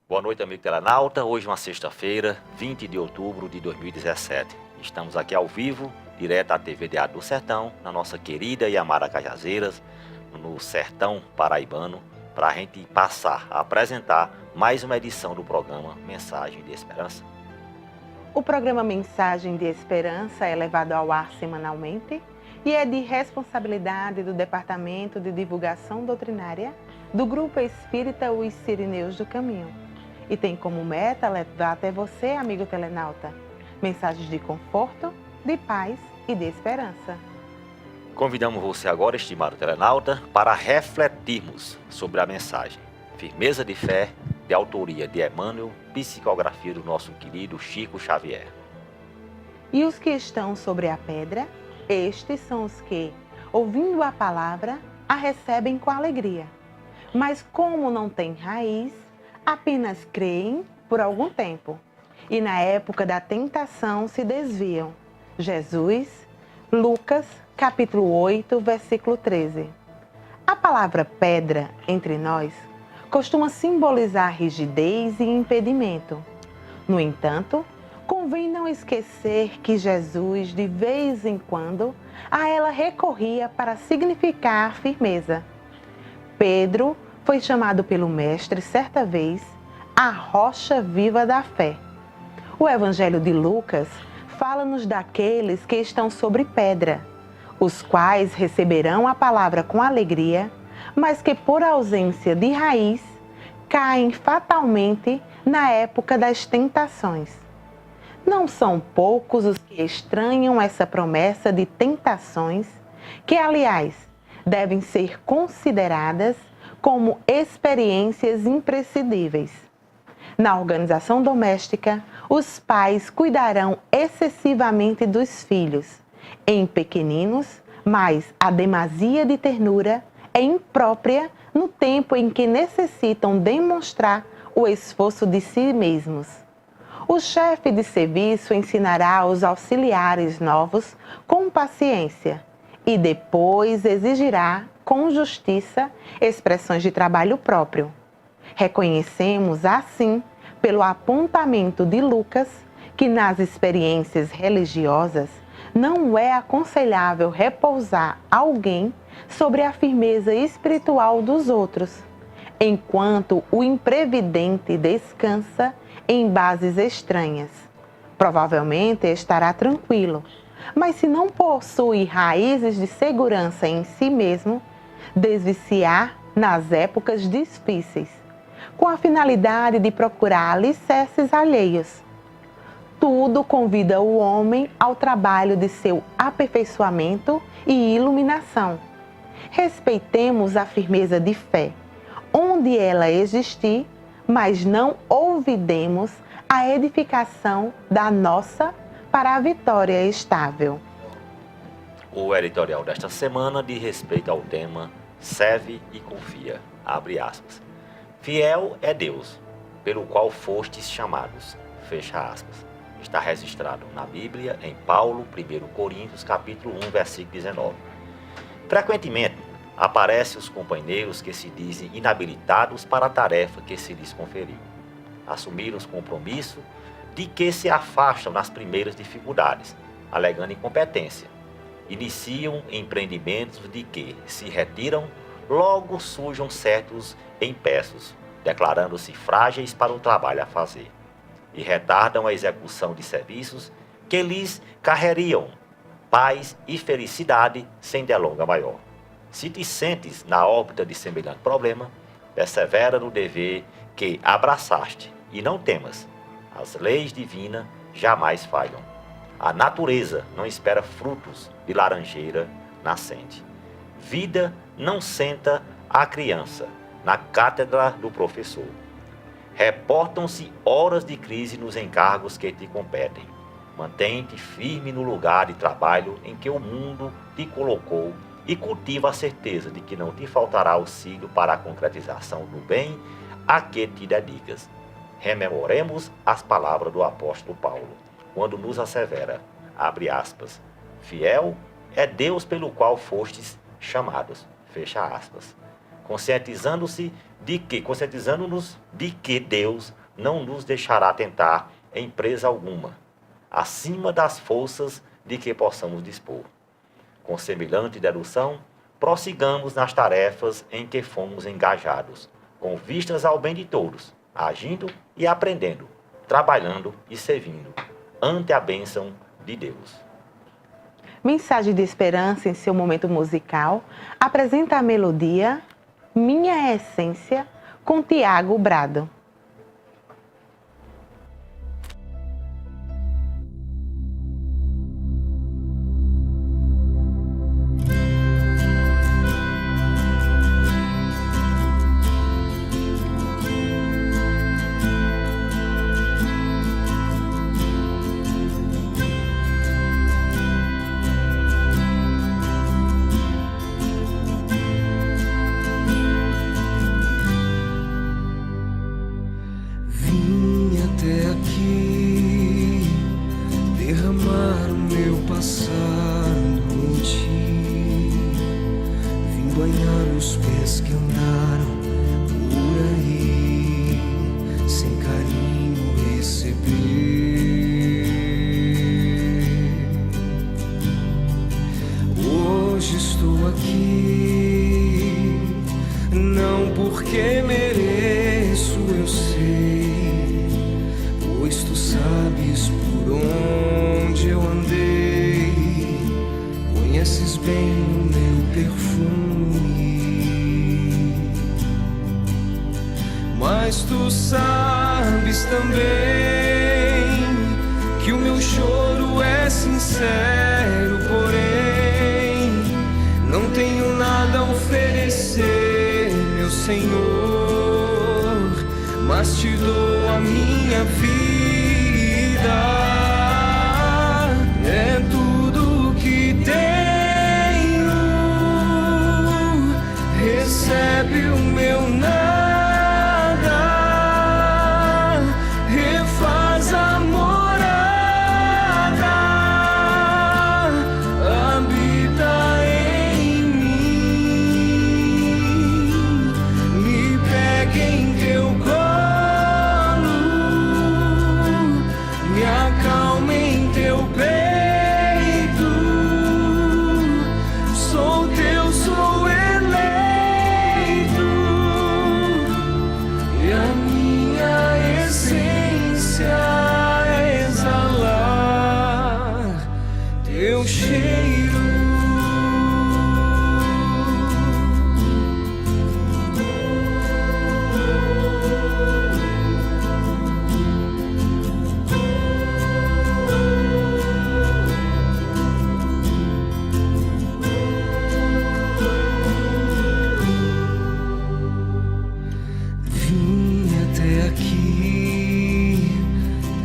Boa noite, amigo telenauta. Hoje é uma sexta-feira, 20 de outubro de 2017. Estamos aqui ao vivo, direto à TV Diário do Sertão, na nossa querida e amada Cajazeiras, no Sertão Paraibano, para a gente passar a apresentar mais uma edição do programa Mensagem de Esperança. O programa Mensagem de Esperança é levado ao ar semanalmente e é de responsabilidade do Departamento de Divulgação Doutrinária do Grupo Espírita Os Sirineus do Caminho. E tem como meta levar até você, amigo telenauta, mensagens de conforto, de paz e de esperança. Convidamos você agora, estimado telenauta, para refletirmos sobre a mensagem Firmeza de Fé, de autoria de Emmanuel, psicografia do nosso querido Chico Xavier. E os que estão sobre a pedra, estes são os que, ouvindo a palavra, a recebem com alegria. Mas como não têm raiz, apenas creem por algum tempo. E na época da tentação se desviam. Jesus, Lucas, capítulo 8, versículo 13. A palavra pedra, entre nós, costuma simbolizar rigidez e impedimento. No entanto, convém não esquecer que Jesus, de vez em quando, a ela recorria para significar firmeza. Pedro foi chamado pelo Mestre, certa vez, a rocha viva da fé. O Evangelho de Lucas fala-nos daqueles que estão sobre pedra, os quais receberão a palavra com alegria, mas que por ausência de raiz, caem fatalmente na época das tentações. Não são poucos os que estranham essa promessa de tentações, que, aliás, devem ser consideradas como experiências imprescindíveis. Na organização doméstica, os pais cuidarão excessivamente dos filhos, em pequeninos, mas a demasia de ternura é imprópria no tempo em que necessitam demonstrar o esforço de si mesmos. O chefe de serviço ensinará aos auxiliares novos com paciência e depois exigirá, com justiça, expressões de trabalho próprio. Reconhecemos, assim, pelo apontamento de Lucas, que nas experiências religiosas não é aconselhável repousar alguém sobre a firmeza espiritual dos outros, enquanto o imprevidente descansa em bases estranhas. Provavelmente estará tranquilo, mas se não possui raízes de segurança em si mesmo, desviciar nas épocas difíceis, com a finalidade de procurar alicerces alheios. Tudo convida o homem ao trabalho de seu aperfeiçoamento e iluminação. Respeitemos a firmeza de fé, onde ela existir, mas não olvidemos a edificação da nossa para a vitória estável. O editorial desta semana diz respeito ao tema Serve e confia, abre aspas. Fiel é Deus, pelo qual fostes chamados, fecha aspas. Está registrado na Bíblia, em Paulo, 1 Coríntios, capítulo 1, versículo 19. Frequentemente, aparecem os companheiros que se dizem inabilitados para a tarefa que se lhes conferiu. Assumiram os compromissos de que se afastam nas primeiras dificuldades, alegando incompetência. Iniciam empreendimentos de que se retiram, logo surjam certos empeços, declarando-se frágeis para o trabalho a fazer, e retardam a execução de serviços que lhes carregariam paz e felicidade sem delonga maior. Se te sentes na órbita de semelhante problema, persevera no dever que abraçaste e não temas. As leis divinas jamais falham. A natureza não espera frutos de laranjeira nascente. Vida não senta a criança na cátedra do professor. Reportam-se horas de crise nos encargos que te competem. Mantém-te firme no lugar de trabalho em que o mundo te colocou e cultiva a certeza de que não te faltará auxílio para a concretização do bem a que te dedicas. Rememoremos as palavras do apóstolo Paulo, quando nos assevera, abre aspas, fiel é Deus pelo qual fostes chamados, fecha aspas. conscientizando-nos de que Deus não nos deixará tentar em presa alguma, acima das forças de que possamos dispor. Com semelhante dedução, prossigamos nas tarefas em que fomos engajados, com vistas ao bem de todos, agindo e aprendendo, trabalhando e servindo, ante a bênção de Deus. Mensagem de esperança em seu momento musical, apresenta a melodia Minha Essência, com Tiago Brado. Banhar os pés que andaram por aí, sem carinho receber. Hoje estou aqui, não porque mereço, eu sei, pois tu sabes por onde eu andei, conheces bem o meu perfume. Mas tu sabes também que o meu choro é sincero, porém não tenho nada a oferecer, meu Senhor, mas te dou a minha vida, é tudo que tenho, recebe o meu nada.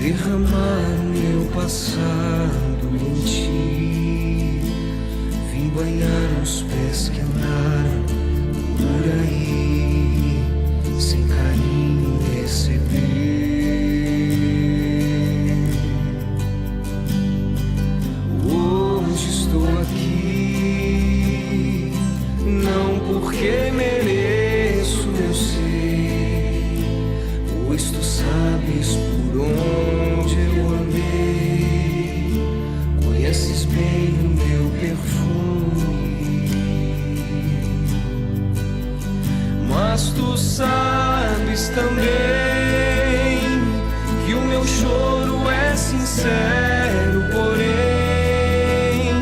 Derramar meu passado em ti, vim banhar os pés que andaram por aí, sem carinho receber. Hoje estou aqui, não porque mereço, eu sei, pois tu sabes por onde eu andei, conheces bem o meu perfume. Mas tu sabes também que o meu choro é sincero, porém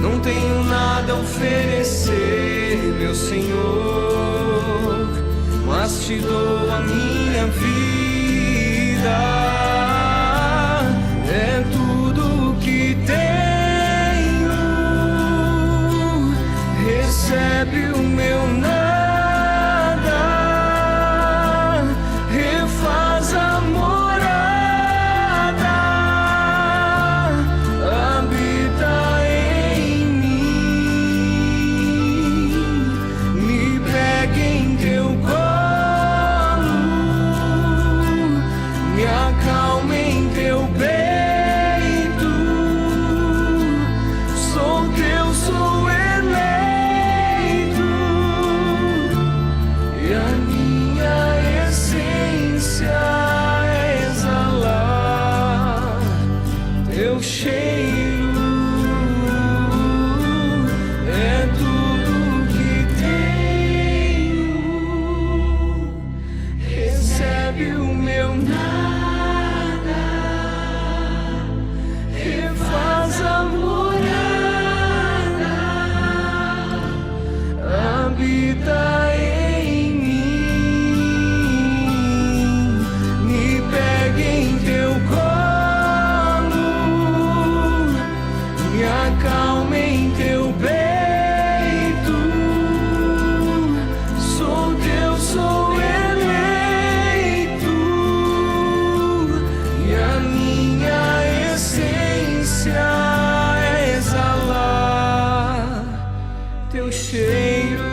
não tenho nada a oferecer, meu Senhor, mas te dou a minha vida. É tudo que tenho, recebe o meu nada, refaz a morada, habita em mim, me pega em teu colo, me acalma. recebe o meu nada, refaz a morada, habita em mim, me pega em teu colo, me acalma em teu peito, sou teu, sou eleito, e a minha essência é exalar teu cheiro.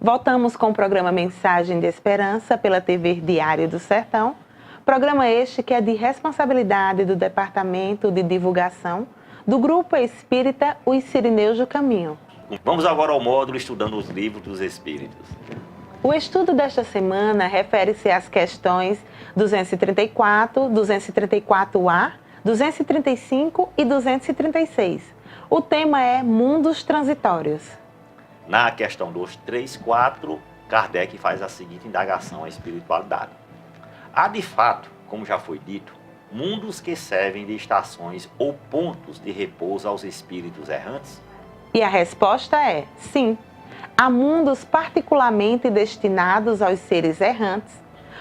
Voltamos com o programa Mensagem de Esperança pela TV Diário do Sertão. Programa este que é de responsabilidade do Departamento de Divulgação do Grupo Espírita Os Sirineus do Caminho. Vamos agora ao módulo Estudando os Livros dos Espíritos. O estudo desta semana refere-se às questões 234, 234A, 235 e 236. O tema é Mundos Transitórios. Na questão 234, Kardec faz a seguinte indagação à espiritualidade. Há de fato, como já foi dito, mundos que servem de estações ou pontos de repouso aos espíritos errantes? E a resposta é sim. Há mundos particularmente destinados aos seres errantes,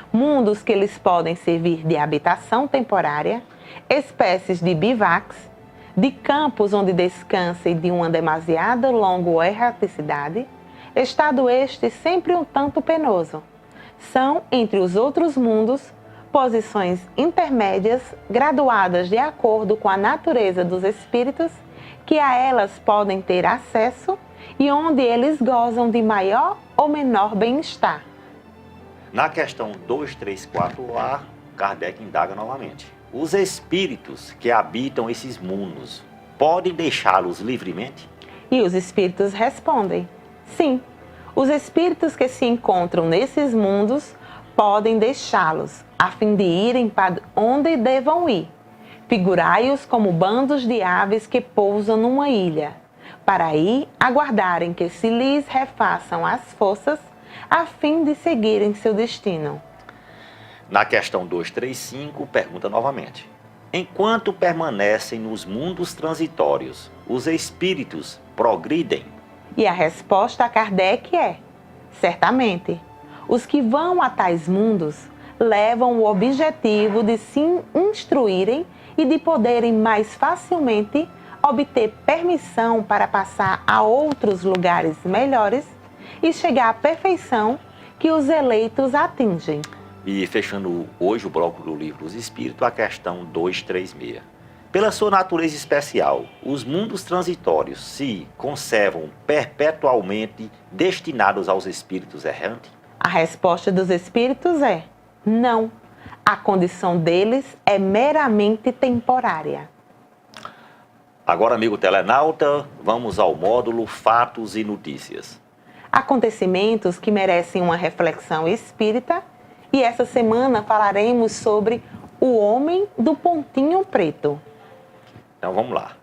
mundos que lhes podem servir de habitação temporária, espécies de bivacs, de campos onde descansem de uma demasiada longa erraticidade, estado este sempre um tanto penoso. São, entre os outros mundos, posições intermédias graduadas de acordo com a natureza dos espíritos, que a elas podem ter acesso e onde eles gozam de maior ou menor bem-estar. Na questão 234A, Kardec indaga novamente. Os espíritos que habitam esses mundos podem deixá-los livremente? E os espíritos respondem: sim. Os espíritos que se encontram nesses mundos podem deixá-los, a fim de irem para onde devam ir. Figurai-os como bandos de aves que pousam numa ilha, para aí aguardarem que se lhes refaçam as forças, a fim de seguirem seu destino. Na questão 235, pergunta novamente. Enquanto permanecem nos mundos transitórios, os espíritos progridem? E a resposta a Kardec é: certamente. Os que vão a tais mundos levam o objetivo de se instruírem e de poderem mais facilmente obter permissão para passar a outros lugares melhores e chegar à perfeição que os eleitos atingem. E fechando hoje o bloco do Livro dos Espíritos, a questão 236. Pela sua natureza especial, os mundos transitórios se conservam perpetualmente destinados aos espíritos errantes? A resposta dos espíritos é não. A condição deles é meramente temporária. Agora, amigo telenauta, vamos ao módulo Fatos e Notícias. Acontecimentos que merecem uma reflexão espírita, e essa semana falaremos sobre o homem do pontinho preto. Então vamos lá.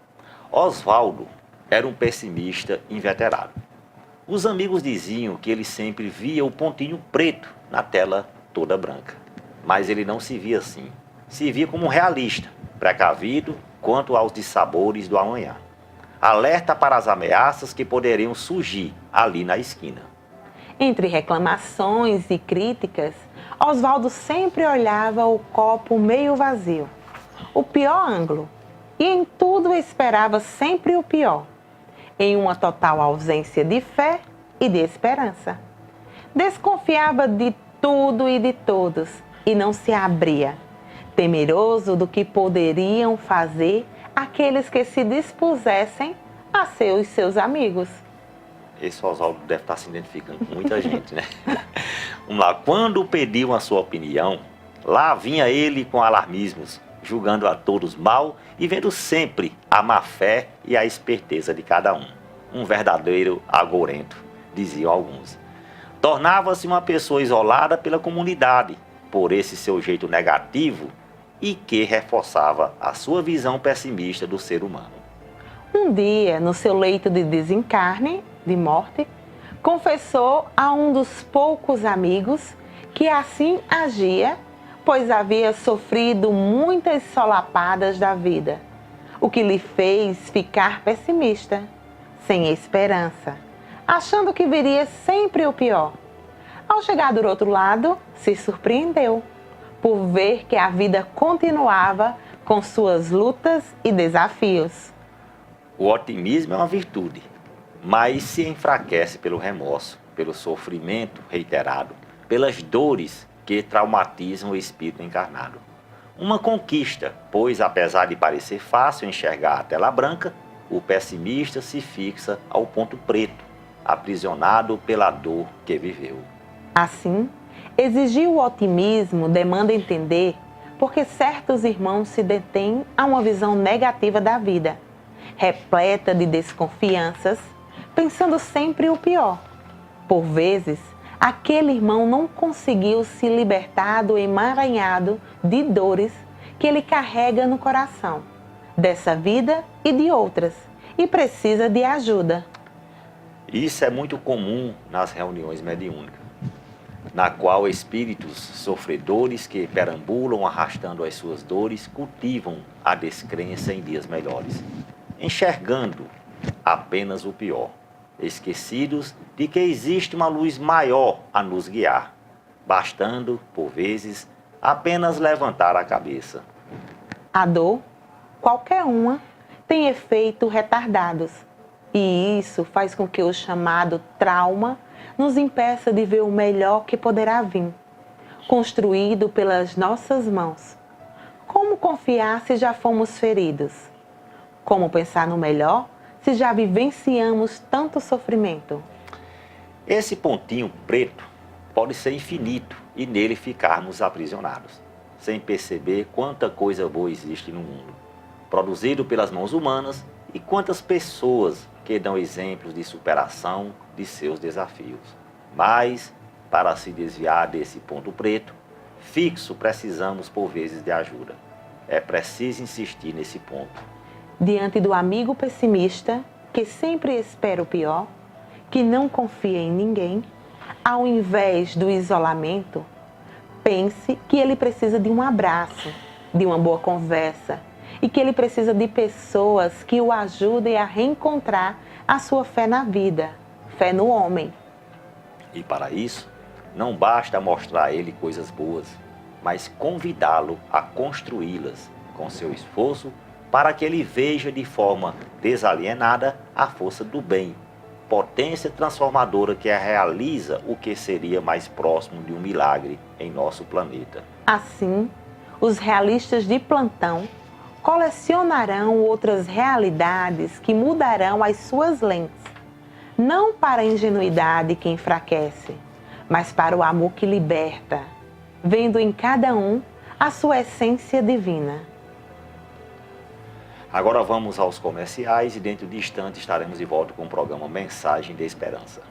Oswaldo era um pessimista inveterado. Os amigos diziam que ele sempre via o pontinho preto na tela toda branca. Mas ele não se via assim. Se via como um realista, precavido quanto aos dissabores do amanhã. Alerta para as ameaças que poderiam surgir ali na esquina. Entre reclamações e críticas, Oswaldo sempre olhava o copo meio vazio, o pior ângulo, e em tudo esperava sempre o pior, em uma total ausência de fé e de esperança. Desconfiava de tudo e de todos e não se abria, temeroso do que poderiam fazer aqueles que se dispusessem a ser os seus amigos. Esse Oswaldo deve estar se identificando com muita gente, né? Vamos lá. Quando pediam a sua opinião, lá vinha ele com alarmismos, julgando a todos mal e vendo sempre a má fé e a esperteza de cada um. Um verdadeiro agorento, diziam alguns. Tornava-se uma pessoa isolada pela comunidade, por esse seu jeito negativo e que reforçava a sua visão pessimista do ser humano. Um dia, no seu leito de desencarne, de morte, confessou a um dos poucos amigos que assim agia, pois havia sofrido muitas solapadas da vida, o que lhe fez ficar pessimista, sem esperança, achando que viria sempre o pior. Ao chegar do outro lado, se surpreendeu por ver que a vida continuava com suas lutas e desafios. O otimismo é uma virtude, mas se enfraquece pelo remorso, pelo sofrimento reiterado, pelas dores que traumatizam o espírito encarnado. Uma conquista, pois apesar de parecer fácil enxergar a tela branca, o pessimista se fixa ao ponto preto, aprisionado pela dor que viveu. Assim, exigir o otimismo demanda entender porque certos irmãos se detêm a uma visão negativa da vida, repleta de desconfianças, pensando sempre o pior. Por vezes, aquele irmão não conseguiu se libertar do emaranhado de dores que ele carrega no coração, dessa vida e de outras, e precisa de ajuda. Isso é muito comum nas reuniões mediúnicas, na qual espíritos sofredores que perambulam arrastando as suas dores cultivam a descrença em dias melhores, enxergando apenas o pior, esquecidos de que existe uma luz maior a nos guiar, bastando, por vezes, apenas levantar a cabeça. A dor, qualquer uma, tem efeitos retardados, e isso faz com que o chamado trauma nos impeça de ver o melhor que poderá vir, construído pelas nossas mãos. Como confiar se já fomos feridos? Como pensar no melhor se já vivenciamos tanto sofrimento? Esse pontinho preto pode ser infinito e nele ficarmos aprisionados, sem perceber quanta coisa boa existe no mundo, produzido pelas mãos humanas, e quantas pessoas que dão exemplos de superação de seus desafios. Mas, para se desviar desse ponto preto, fixo, precisamos por vezes de ajuda. É preciso insistir nesse ponto. Diante do amigo pessimista, que sempre espera o pior, que não confia em ninguém, ao invés do isolamento, pense que ele precisa de um abraço, de uma boa conversa, e que ele precisa de pessoas que o ajudem a reencontrar a sua fé na vida, fé no homem. E para isso, não basta mostrar a ele coisas boas, mas convidá-lo a construí-las com seu esforço para que ele veja de forma desalienada a força do bem, potência transformadora que realiza o que seria mais próximo de um milagre em nosso planeta. Assim, os realistas de plantão colecionarão outras realidades que mudarão as suas lentes, não para a ingenuidade que enfraquece, mas para o amor que liberta, vendo em cada um a sua essência divina. Agora vamos aos comerciais e dentro de instantes estaremos de volta com o programa Mensagem de Esperança.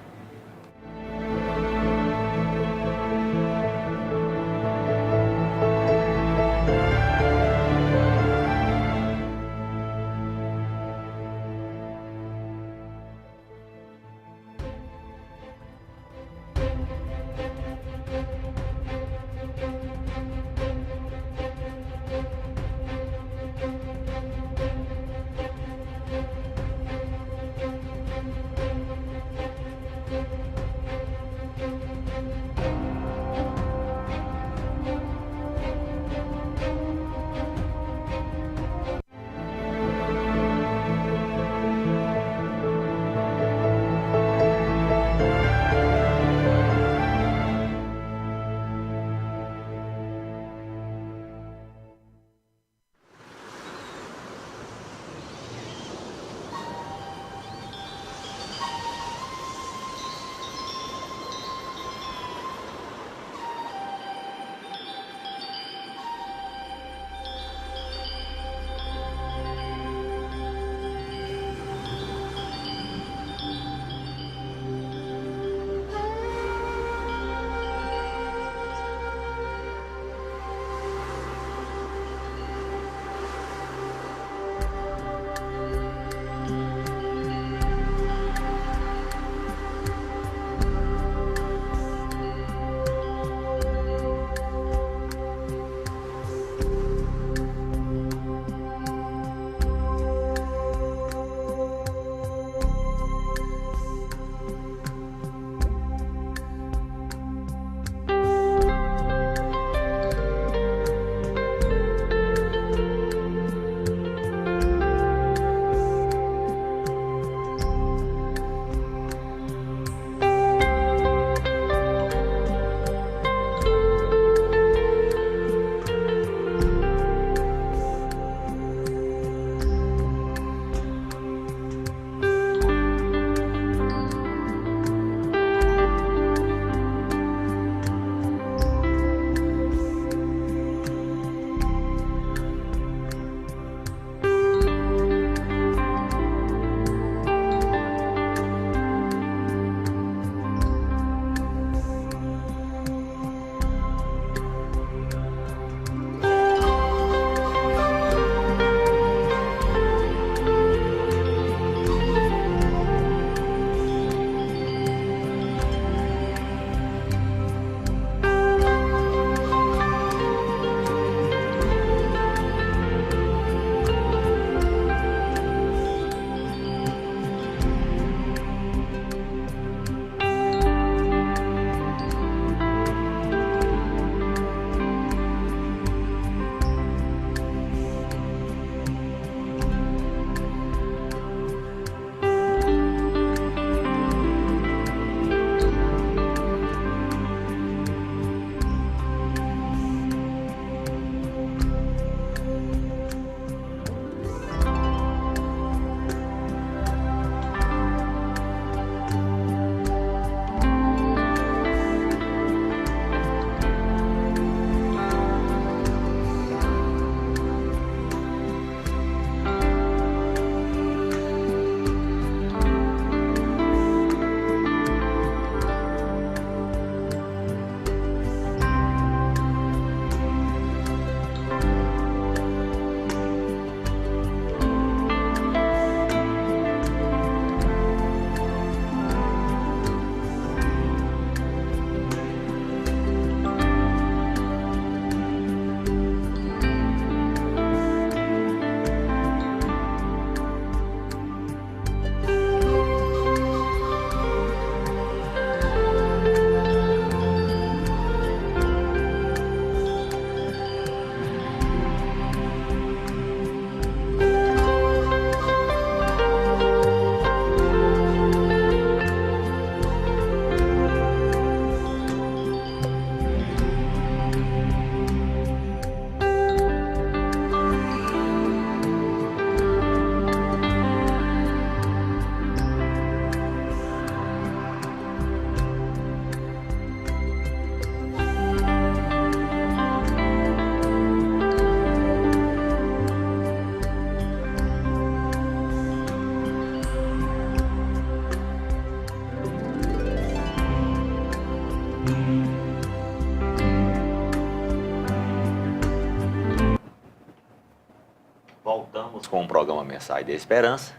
com o programa Mensagem de Esperança.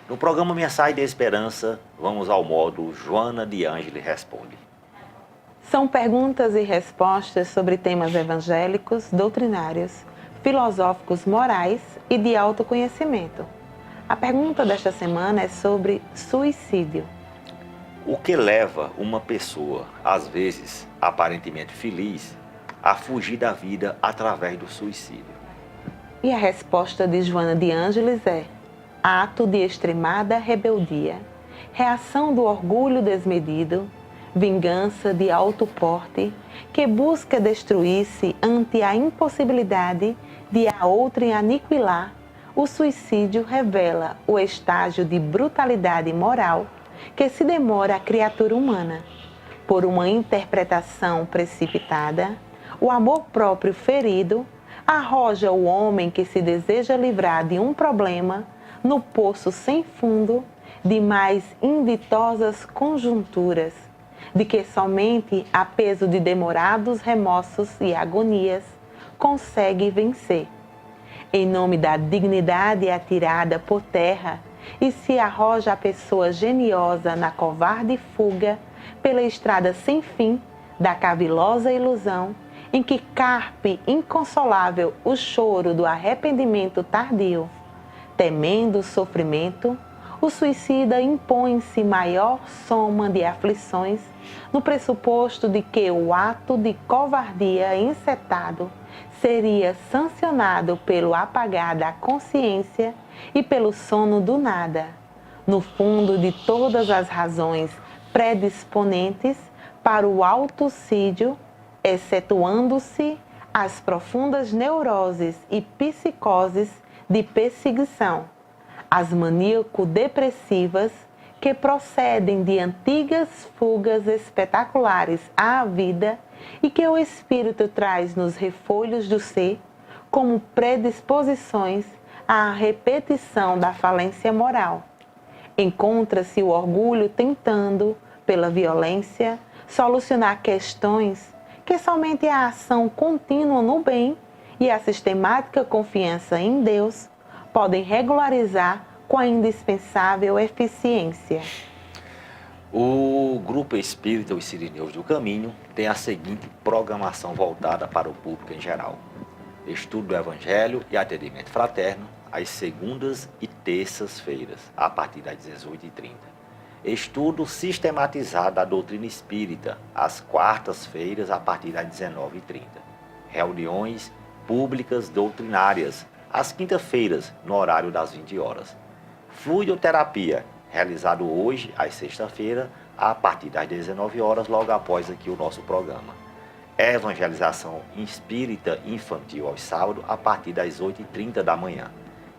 No programa Mensagem de Esperança, vamos ao módulo Joana de Ângeles Responde. São perguntas e respostas sobre temas evangélicos, doutrinários, filosóficos, morais e de autoconhecimento. A pergunta desta semana é sobre suicídio. O que leva uma pessoa, às vezes aparentemente feliz, a fugir da vida através do suicídio? E a resposta de Joana de Ângeles é: ato de extremada rebeldia, reação do orgulho desmedido, vingança de alto porte, que busca destruir-se ante a impossibilidade de a outrem aniquilar. O suicídio revela o estágio de brutalidade moral que se demora a criatura humana. Por uma interpretação precipitada, o amor próprio ferido arroja o homem que se deseja livrar de um problema no poço sem fundo de mais inditosas conjunturas, de que somente a peso de demorados remorsos e agonias consegue vencer. Em nome da dignidade atirada por terra, e se arroja a pessoa geniosa na covarde fuga pela estrada sem fim da cavilosa ilusão, em que carpe inconsolável o choro do arrependimento tardio. Temendo o sofrimento, o suicida impõe-se maior soma de aflições, no pressuposto de que o ato de covardia encetado seria sancionado pelo apagar da consciência e pelo sono do nada. No fundo de todas as razões predisponentes para o autocídio, excetuando-se as profundas neuroses e psicoses de perseguição, as maníaco-depressivas que procedem de antigas fugas espetaculares à vida e que o espírito traz nos refolhos do ser como predisposições à repetição da falência moral. Encontra-se o orgulho tentando, pela violência, solucionar questões que somente a ação contínua no bem e a sistemática confiança em Deus podem regularizar com a indispensável eficiência. O Grupo Espírita Os Sirineus do Caminho tem a seguinte programação voltada para o público em geral: estudo do Evangelho e atendimento fraterno, às segundas e terças-feiras, a partir das 18h30. Estudo sistematizado da doutrina espírita, às quartas-feiras, a partir das 19h30. Reuniões públicas doutrinárias, às quintas-feiras, no horário das 20 horas. Fluidoterapia, realizado hoje, às sexta-feira, a partir das 19 horas, logo após aqui o nosso programa. Evangelização espírita infantil aos sábados, a partir das 8h30 da manhã.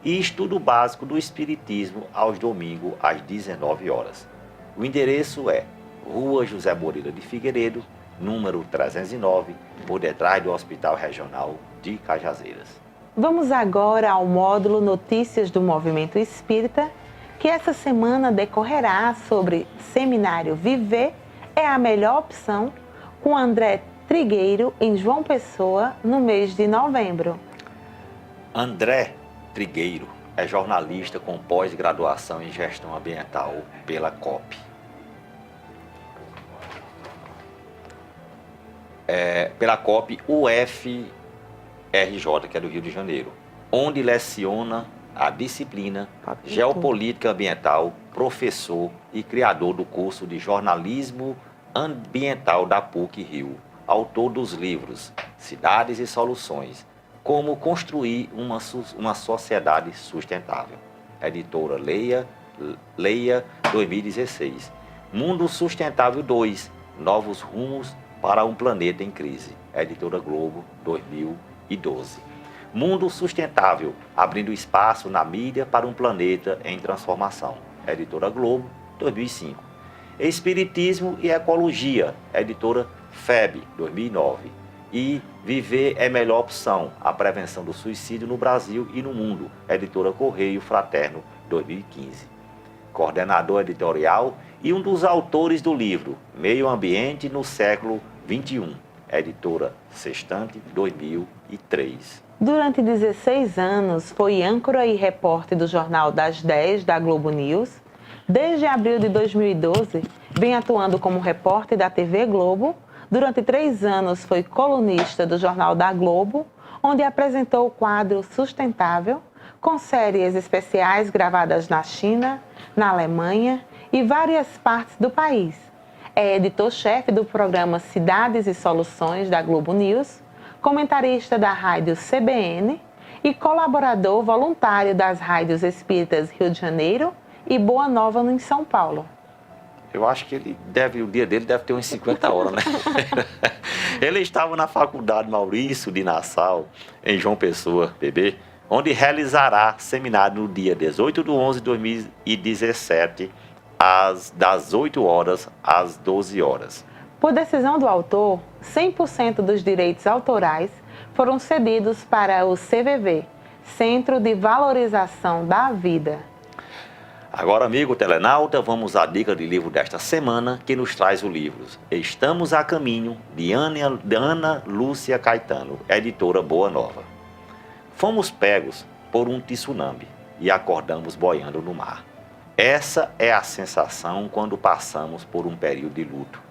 E estudo básico do Espiritismo aos domingos, às 19 horas. O endereço é Rua José Moreira de Figueiredo, número 309, por detrás do Hospital Regional de Cajazeiras. Vamos agora ao módulo Notícias do Movimento Espírita, que essa semana decorrerá sobre Seminário Viver é a melhor opção, com André Trigueiro, em João Pessoa, no mês de novembro. André Trigueiro é jornalista com pós-graduação em Gestão Ambiental pela COP. Pela COP UFRJ, que é do Rio de Janeiro, onde leciona a disciplina Geopolítica Ambiental, professor e criador do curso de Jornalismo Ambiental da PUC-Rio, autor dos livros Cidades e Soluções, Como Construir uma Sociedade Sustentável, editora Leia 2016, Mundo Sustentável 2, Novos Rumos para um Planeta em Crise, editora Globo 2012. Mundo Sustentável, abrindo espaço na mídia para um planeta em transformação, editora Globo 2005. Espiritismo e Ecologia, editora FEB 2009. E Viver é Melhor Opção, a prevenção do suicídio no Brasil e no mundo, editora Correio Fraterno 2015. Coordenador editorial e um dos autores do livro Meio Ambiente no Século XXI, editora Sextante 2003. Durante 16 anos, foi âncora e repórter do Jornal das 10 da Globo News. Desde abril de 2012, vem atuando como repórter da TV Globo. Durante 3 anos, foi colunista do Jornal da Globo, onde apresentou o quadro Sustentável, com séries especiais gravadas na China, na Alemanha e várias partes do país. É editor-chefe do programa Cidades e Soluções da Globo News, comentarista da rádio CBN e colaborador voluntário das rádios espíritas Rio de Janeiro e Boa Nova, em São Paulo. Eu acho que o dia dele deve ter uns 50 horas, né? Ele estava na Faculdade Maurício de Nassau, em João Pessoa, PB, onde realizará seminário no dia 18/11/2017, das 8 horas às 12 horas. Por decisão do autor, 100% dos direitos autorais foram cedidos para o CVV, Centro de Valorização da Vida. Agora, amigo telenauta, vamos à dica de livro desta semana, que nos traz o livro Estamos a Caminho, de Ana Lúcia Caetano, editora Boa Nova. Fomos pegos por um tsunami e acordamos boiando no mar. Essa é a sensação quando passamos por um período de luto.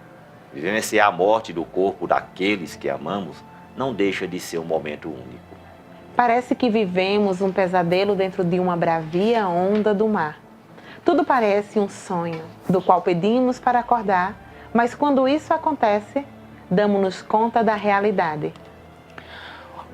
Vivenciar a morte do corpo daqueles que amamos não deixa de ser um momento único. Parece que vivemos um pesadelo dentro de uma bravia onda do mar. Tudo parece um sonho, do qual pedimos para acordar, mas quando isso acontece, damos-nos conta da realidade.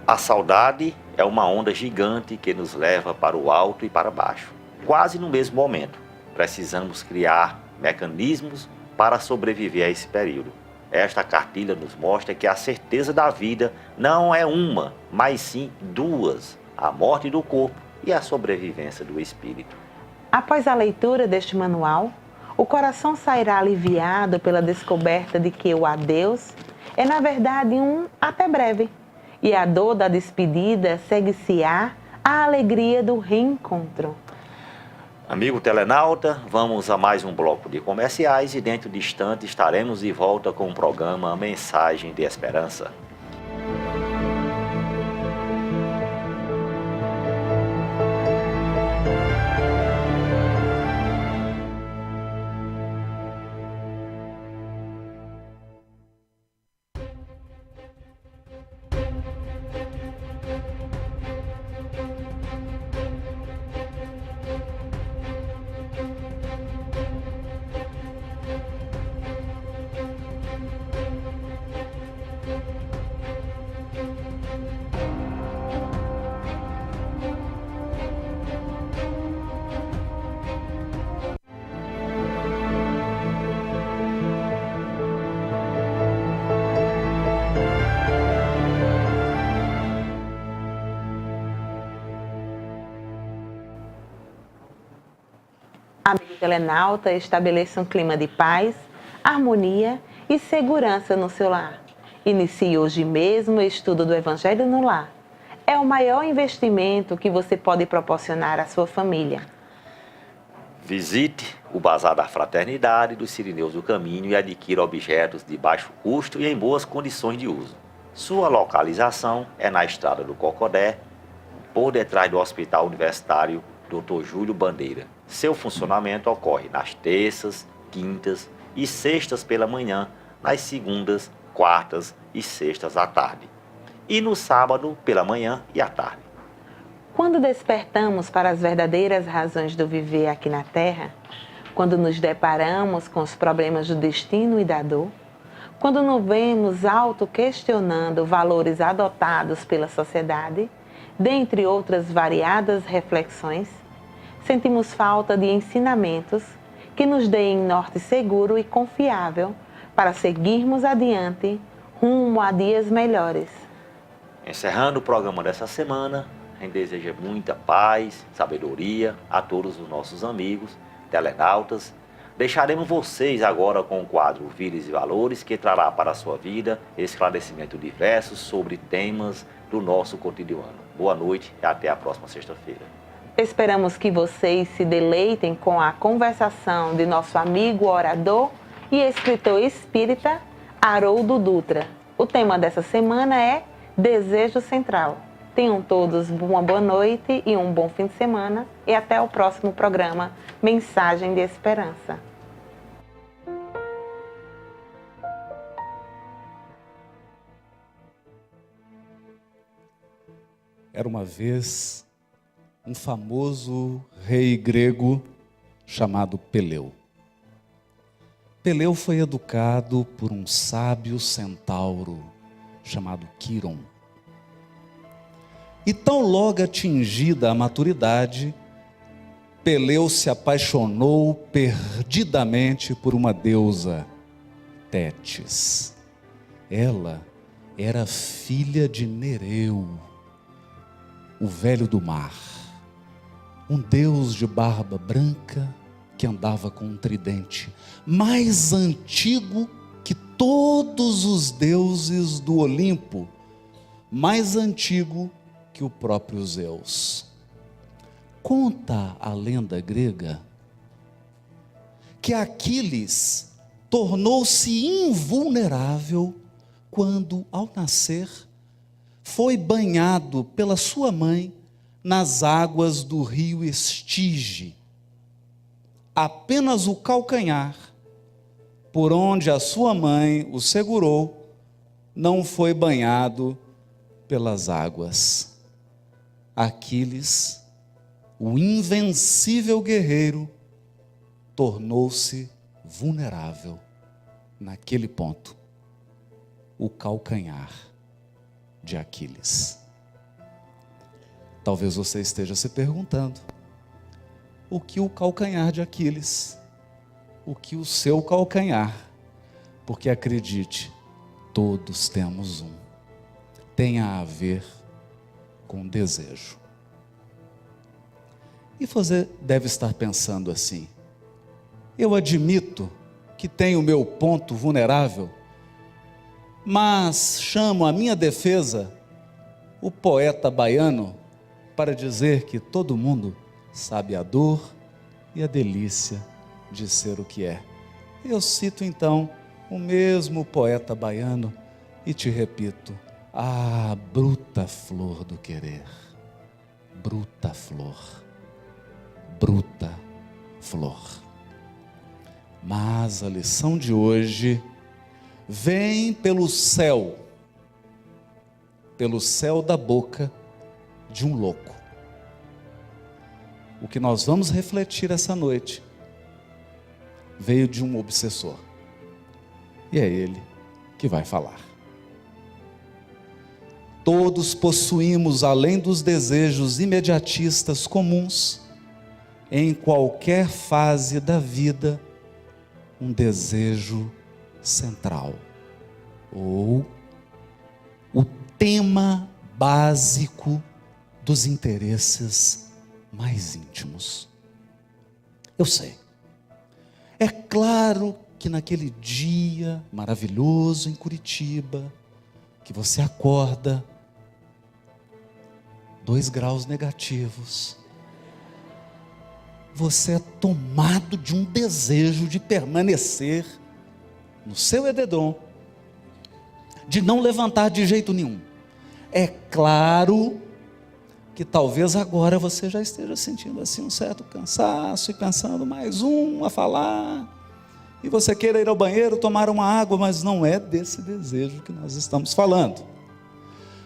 A saudade é uma onda gigante que nos leva para o alto e para baixo, quase no mesmo momento. Precisamos criar mecanismos para sobreviver a esse período. Esta cartilha nos mostra que a certeza da vida não é uma, mas sim duas: a morte do corpo e a sobrevivência do espírito. Após a leitura deste manual, o coração sairá aliviado pela descoberta de que o adeus é, na verdade, um até breve. E a dor da despedida segue-se-á a alegria do reencontro. Amigo telenauta, vamos a mais um bloco de comerciais e dentro de instante estaremos de volta com o programa Mensagem de Esperança. Amigo telenauta, estabeleça um clima de paz, harmonia e segurança no seu lar. Inicie hoje mesmo o estudo do Evangelho no Lar. É o maior investimento que você pode proporcionar à sua família. Visite o Bazar da Fraternidade dos Sirineus do Caminho e adquira objetos de baixo custo e em boas condições de uso. Sua localização é na Estrada do Cocodé, por detrás do Hospital Universitário Dr. Júlio Bandeira. Seu funcionamento ocorre nas terças, quintas e sextas pela manhã, nas segundas, quartas e sextas à tarde, e no sábado pela manhã e à tarde. Quando despertamos para as verdadeiras razões do viver aqui na Terra, quando nos deparamos com os problemas do destino e da dor, quando nos vemos auto-questionando valores adotados pela sociedade, dentre outras variadas reflexões, sentimos falta de ensinamentos que nos deem norte seguro e confiável para seguirmos adiante rumo a dias melhores. Encerrando o programa dessa semana, a gente deseja muita paz, sabedoria a todos os nossos amigos, telenautas. Deixaremos vocês agora com o quadro Vidas e Valores, que trará para a sua vida esclarecimentos diversos sobre temas do nosso cotidiano. Boa noite e até a próxima sexta-feira. Esperamos que vocês se deleitem com a conversação de nosso amigo orador e escritor espírita Haroldo Dutra. O tema dessa semana é Desejo Central. Tenham todos uma boa noite e um bom fim de semana. E até o próximo programa Mensagem de Esperança. Era uma vez um famoso rei grego chamado Peleu. Peleu foi educado por um sábio centauro chamado Quiron. E tão logo atingida a maturidade, Peleu se apaixonou perdidamente por uma deusa, Tétis. Ela era filha de Nereu, o velho do mar, um deus de barba branca que andava com um tridente, mais antigo que todos os deuses do Olimpo, mais antigo que o próprio Zeus. Conta a lenda grega que Aquiles tornou-se invulnerável quando, ao nascer, foi banhado pela sua mãe nas águas do rio Estige. Apenas o calcanhar, por onde a sua mãe o segurou, não foi banhado pelas águas. Aquiles, o invencível guerreiro, tornou-se vulnerável naquele ponto, o calcanhar de Aquiles. Talvez você esteja se perguntando: o que o calcanhar de Aquiles? O que o seu calcanhar? Porque acredite, todos temos um. Tem a ver com desejo. E você deve estar pensando assim: eu admito que tenho o meu ponto vulnerável, mas chamo a minha defesa o poeta baiano para dizer que todo mundo sabe a dor e a delícia de ser o que é. Eu cito então o mesmo poeta baiano e te repito: ah, bruta flor do querer, bruta flor, bruta flor. Mas a lição de hoje vem pelo céu da boca de um louco. O que nós vamos refletir essa noite veio de um obsessor, e é ele que vai falar. Todos possuímos, além dos desejos imediatistas comuns, em qualquer fase da vida, um desejo central, ou o tema básico dos interesses mais íntimos. Eu sei, é claro que naquele dia maravilhoso em Curitiba, que você acorda 2 graus negativos, você é tomado de um desejo de permanecer no seu edredom, de não levantar de jeito nenhum. É claro que talvez agora você já esteja sentindo assim um certo cansaço e pensando mais um a falar, e você queira ir ao banheiro tomar uma água, mas não é desse desejo que nós estamos falando.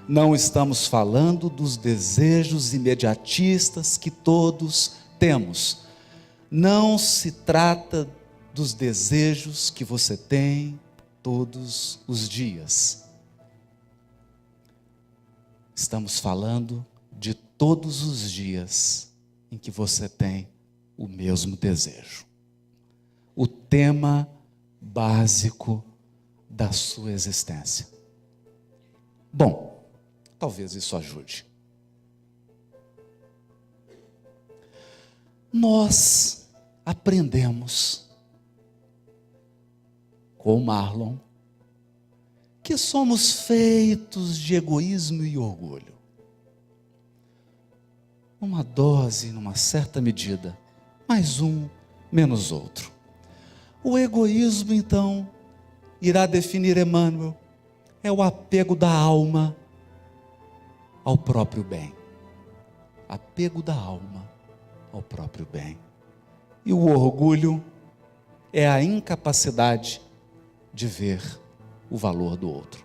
Não estamos falando dos desejos imediatistas que todos temos. Não se trata dos desejos que você tem todos os dias. Estamos falando de todos os dias em que você tem o mesmo desejo. O tema básico da sua existência. Bom, talvez isso ajude. Nós aprendemos com o Marlon que somos feitos de egoísmo e orgulho. Uma dose, numa certa medida, mais um, menos outro. O egoísmo, então, irá definir Emmanuel, é o apego da alma ao próprio bem. Apego da alma ao próprio bem. E o orgulho é a incapacidade de ver o valor do outro,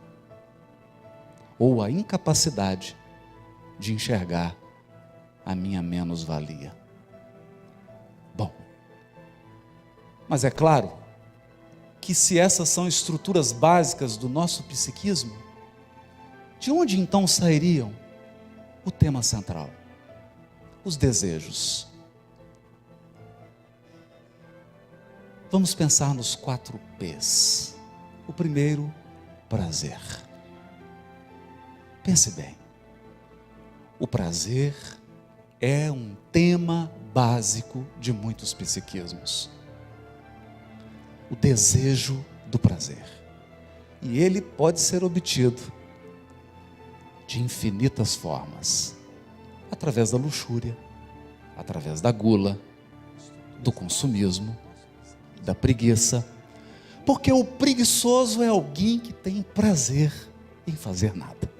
ou a incapacidade de enxergar a minha menos-valia. Bom, mas é claro que se essas são estruturas básicas do nosso psiquismo, de onde então sairiam o tema central? Os desejos. Vamos pensar nos 4 P's. O primeiro, prazer. Pense bem. O prazer é um tema básico de muitos psiquismos. O desejo do prazer. E ele pode ser obtido de infinitas formas. Através da luxúria, através da gula, do consumismo, da preguiça. Porque o preguiçoso é alguém que tem prazer em fazer nada.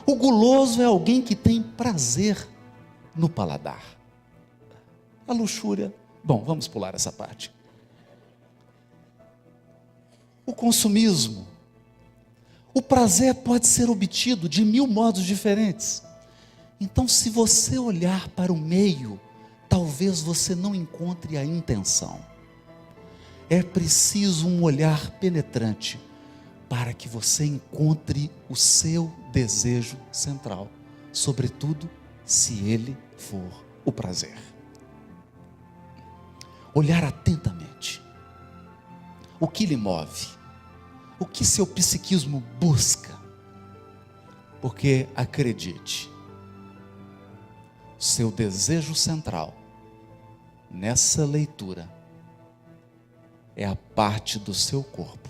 O guloso é alguém que tem prazer no paladar. A luxúria, bom, vamos pular essa parte. O consumismo. O prazer pode ser obtido de 1000 modos diferentes. Então, se você olhar para o meio, talvez você não encontre a intenção. É preciso um olhar penetrante para que você encontre o seu desejo central, sobretudo se ele for o prazer. Olhar atentamente. O que lhe move? O que seu psiquismo busca? Porque, acredite, seu desejo central nessa leitura é a parte do seu corpo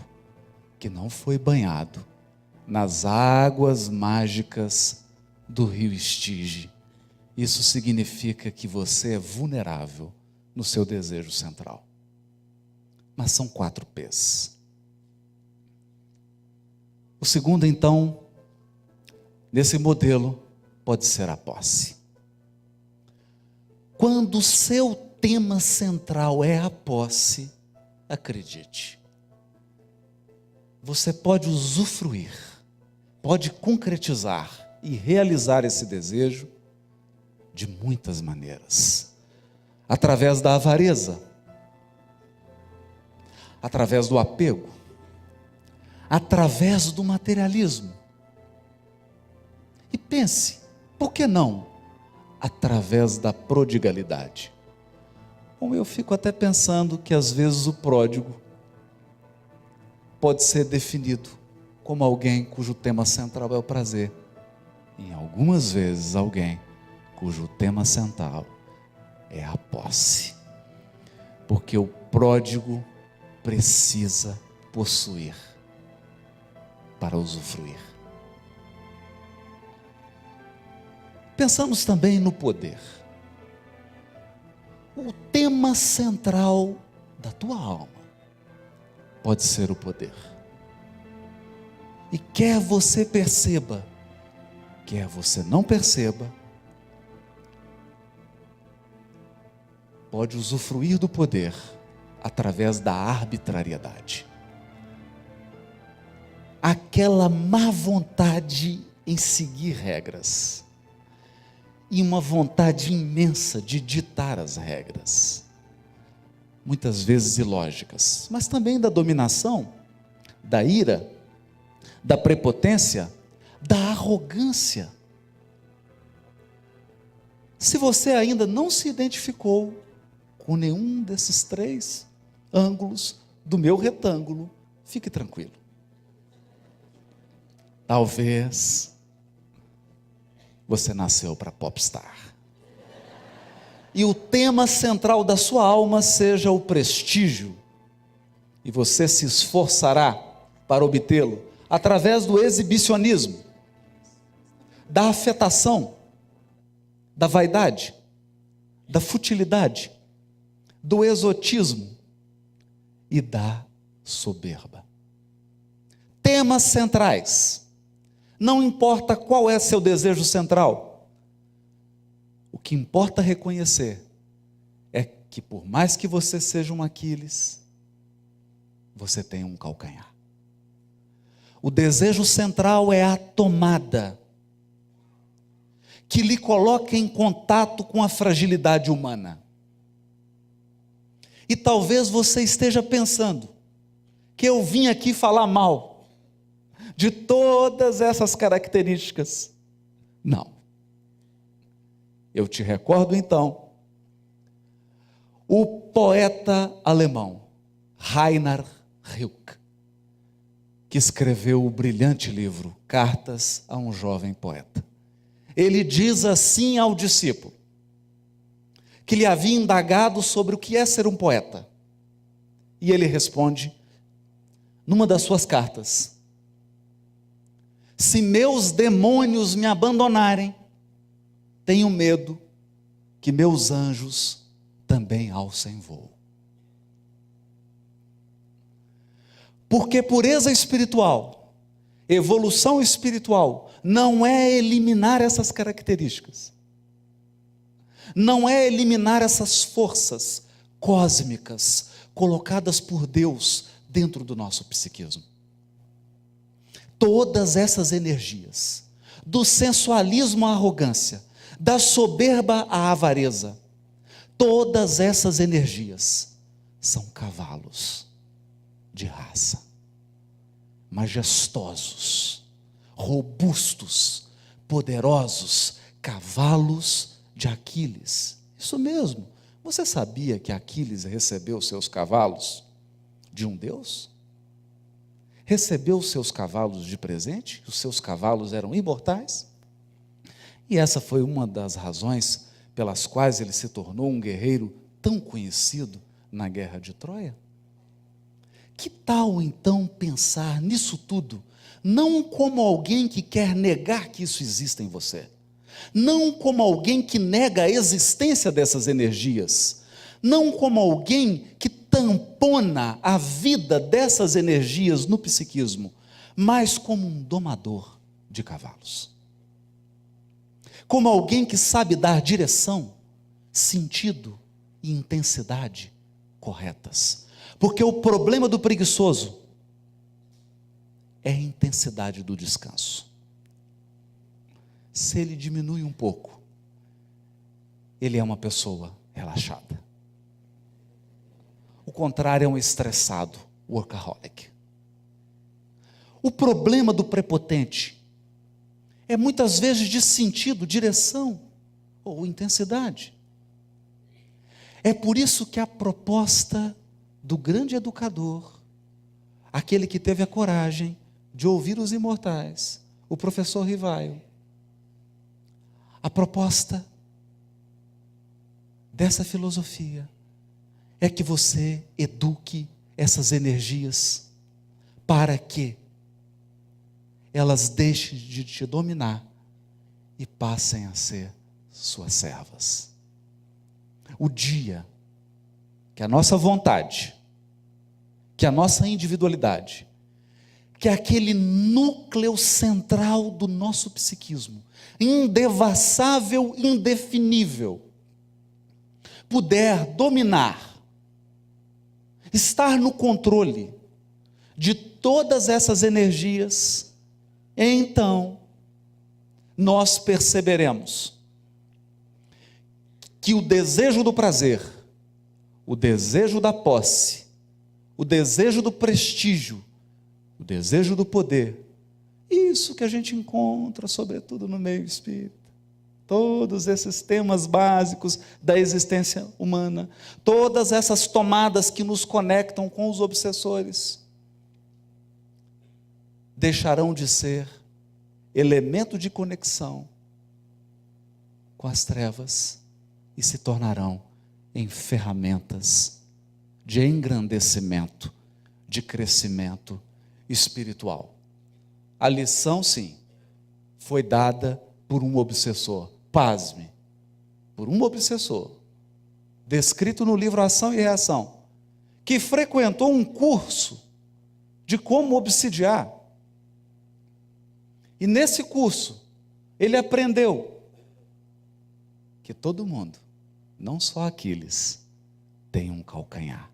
que não foi banhado nas águas mágicas do rio Estige. Isso significa que você é vulnerável no seu desejo central. Mas são 4 P's. O segundo, então, nesse modelo, pode ser a posse. Quando o seu tema central é a posse, acredite, você pode usufruir, pode concretizar e realizar esse desejo de muitas maneiras. Através da avareza, através do apego, através do materialismo. E pense, por que não através da prodigalidade? Bom, eu fico até pensando que às vezes o pródigo pode ser definido como alguém cujo tema central é o prazer. E algumas vezes alguém cujo tema central é a posse. Porque o pródigo precisa possuir para usufruir. Pensamos também no poder. O tema central da tua alma pode ser o poder. E quer você perceba, quer você não perceba, pode usufruir do poder através da arbitrariedade. Aquela má vontade em seguir regras e uma vontade imensa de ditar as regras, muitas vezes ilógicas, mas também da dominação, da ira, da prepotência, da arrogância. Se você ainda não se identificou com nenhum desses 3 ângulos do meu retângulo, fique tranquilo. Talvez você nasceu para popstar. E o tema central da sua alma seja o prestígio. E você se esforçará para obtê-lo através do exibicionismo, da afetação, da vaidade, da futilidade, do exotismo e da soberba. Temas centrais Não importa qual é seu desejo central. O que importa reconhecer é que por mais que você seja um Aquiles, você tem um calcanhar. O desejo central é a tomada, que lhe coloca em contato com a fragilidade humana. E talvez você esteja pensando que eu vim aqui falar mal de todas essas características. Não. Eu te recordo então, o poeta alemão Rainer Rilke, que escreveu o brilhante livro Cartas a um Jovem Poeta. Ele diz assim ao discípulo, que lhe havia indagado sobre o que é ser um poeta. E ele responde, numa das suas cartas: se meus demônios me abandonarem, tenho medo que meus anjos também alcem voo. Porque pureza espiritual, evolução espiritual, não é eliminar essas características. Não é eliminar essas forças cósmicas colocadas por Deus dentro do nosso psiquismo. Todas essas energias, do sensualismo à arrogância, da soberba à avareza, todas essas energias são cavalos de raça, majestosos, robustos, poderosos, cavalos de Aquiles. Isso mesmo. Você sabia que Aquiles recebeu seus cavalos de um Deus? Recebeu os seus cavalos de presente? Os seus cavalos eram imortais? E essa foi uma das razões pelas quais ele se tornou um guerreiro tão conhecido na guerra de Troia? Que tal então pensar nisso tudo, não como alguém que quer negar que isso exista em você, não como alguém que nega a existência dessas energias, não como alguém que tampona a vida dessas energias no psiquismo, mas como um domador de cavalos. Como alguém que sabe dar direção, sentido e intensidade corretas. Porque o problema do preguiçoso é a intensidade do descanso. Se ele diminui um pouco, ele é uma pessoa relaxada. O contrário é um estressado, workaholic. O problema do prepotente é muitas vezes de sentido, direção ou intensidade. É por isso que a proposta do grande educador, aquele que teve a coragem de ouvir os imortais, o professor Rivaio, a proposta dessa filosofia é que você eduque essas energias para que elas deixem de te dominar e passem a ser suas servas. O dia que a nossa vontade, que a nossa individualidade, que aquele núcleo central do nosso psiquismo, indevassável, indefinível, puder dominar, estar no controle de todas essas energias, então nós perceberemos que o desejo do prazer, o desejo da posse, o desejo do prestígio, o desejo do poder, isso que a gente encontra sobretudo no meio espírita, todos esses temas básicos da existência humana, todas essas tomadas que nos conectam com os obsessores, deixarão de ser elemento de conexão com as trevas e se tornarão em ferramentas de engrandecimento, de crescimento espiritual. A lição, sim, foi dada por um obsessor. Pasme, por um obsessor, descrito no livro Ação e Reação, que frequentou um curso de como obsidiar. E nesse curso, ele aprendeu que todo mundo, não só Aquiles, tem um calcanhar.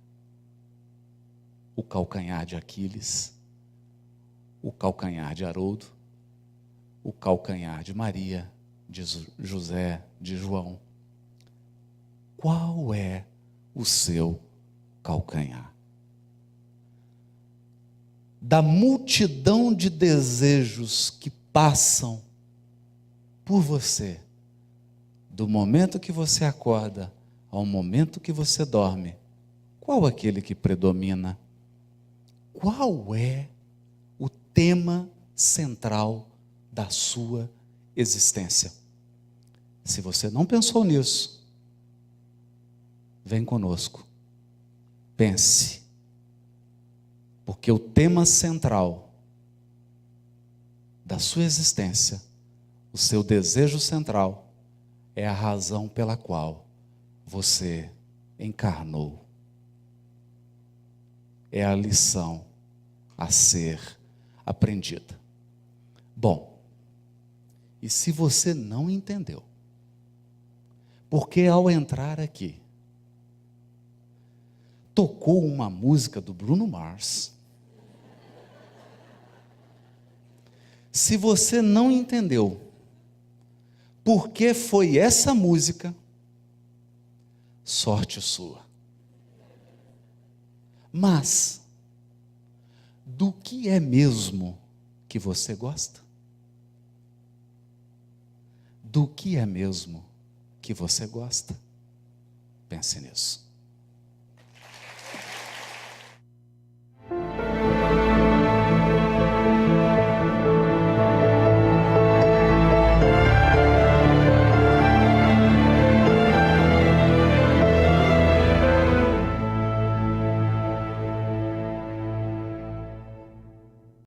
O calcanhar de Aquiles, o calcanhar de Haroldo, o calcanhar de Maria, de José, de João. Qual é o seu calcanhar? Da multidão de desejos que passam por você, do momento que você acorda ao momento que você dorme, qual aquele que predomina? Qual é o tema central da sua existência? Se você não pensou nisso, vem conosco, pense, porque o tema central da sua existência, o seu desejo central, é a razão pela qual você encarnou. É a lição a ser aprendida. Bom, e se você não entendeu, porque ao entrar aqui, tocou uma música do Bruno Mars. Se você não entendeu por que foi essa música, sorte sua. Mas, do que é mesmo que você gosta? Do que é mesmo que você gosta? Pense nisso.